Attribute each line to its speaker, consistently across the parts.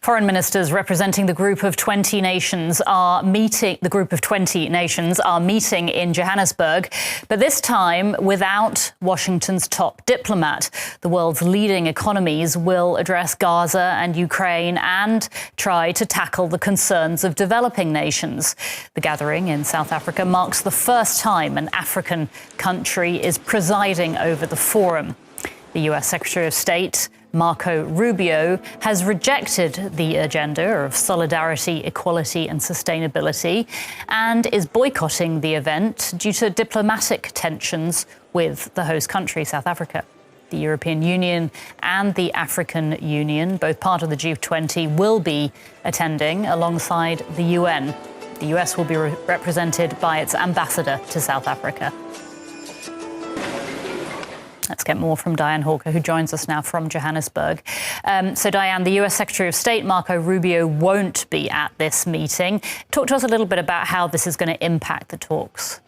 Speaker 1: Foreign ministers representing the group of 20 nations are meeting. The group of 20 nations are meeting in Johannesburg, but this time without Washington's top diplomat. The world's leading economies will address Gaza and Ukraine and try to tackle the concerns of developing nations. The gathering in South Africa marks the first time an African country is presiding over the forum. The US Secretary of State, Marco Rubio, has rejected the agenda of solidarity, equality and sustainability and is boycotting the event due to diplomatic tensions with the host country, South Africa. The European Union and the African Union, both part of the G20, will be attending alongside the UN. The US will be represented by its ambassador to South Africa. Let's get more from Diane Hawker, who joins us now from Johannesburg. So, Diane, the US Secretary of State, Marco Rubio, won't be at this meeting. Talk to us a little bit about how this is going to impact the talks.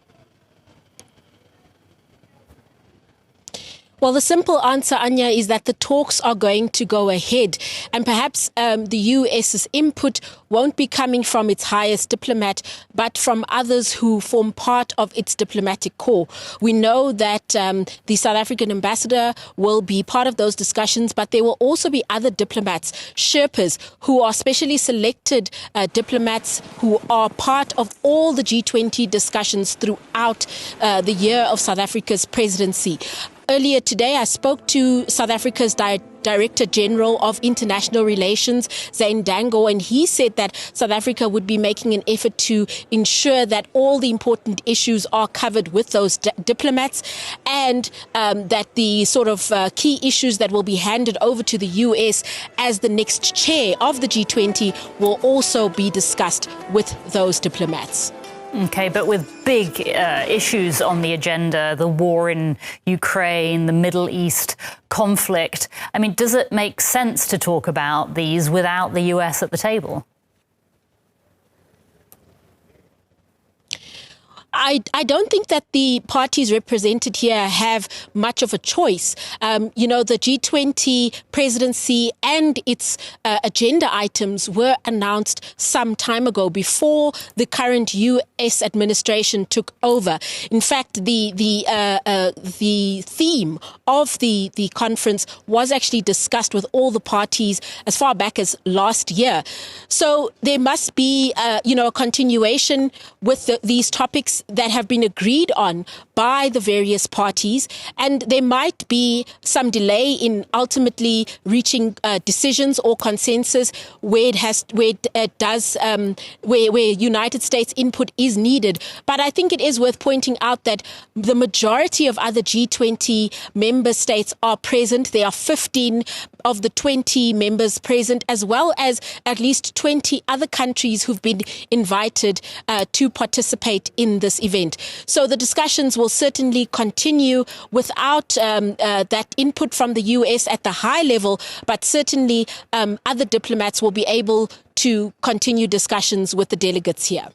Speaker 2: Well, the simple answer, Anya, is that the talks are going to go ahead. And perhaps the US's input won't be coming from its highest diplomat, but from others who form part of its diplomatic corps. We know that the South African ambassador will be part of those discussions, but there will also be other diplomats, Sherpas, who are specially selected diplomats who are part of all the G20 discussions throughout the year of South Africa's presidency. Earlier today, I spoke to South Africa's Director General of International Relations, Zane Dango, and he said that South Africa would be making an effort to ensure that all the important issues are covered with those diplomats and that the sort of key issues that will be handed over to the US as the next chair of the G20 will also be discussed with those diplomats.
Speaker 1: OK, but with big issues on the agenda, the war in Ukraine, the Middle East conflict, I mean, does it make sense to talk about these without the US at the table?
Speaker 2: I don't think that the parties represented here have much of a choice. You know, the G20 presidency and its agenda items were announced some time ago before the current US administration took over. In fact, the theme of the conference was actually discussed with all the parties as far back as last year. So there must be, a continuation with these topics that have been agreed on by the various parties, and there might be some delay in ultimately reaching decisions or consensus where United States input is needed. But I think it is worth pointing out that the majority of other G20 member states are present. There are 15 of the 20 members present, as well as at least 20 other countries who've been invited to participate in this event. So the discussions will certainly continue without that input from the US at the high level, but certainly other diplomats will be able to continue discussions with the delegates here.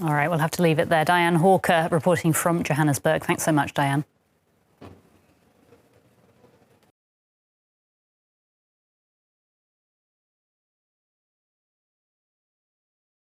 Speaker 1: All right, we'll have to leave it there. Diane Hawker reporting from Johannesburg. Thanks so much, Diane.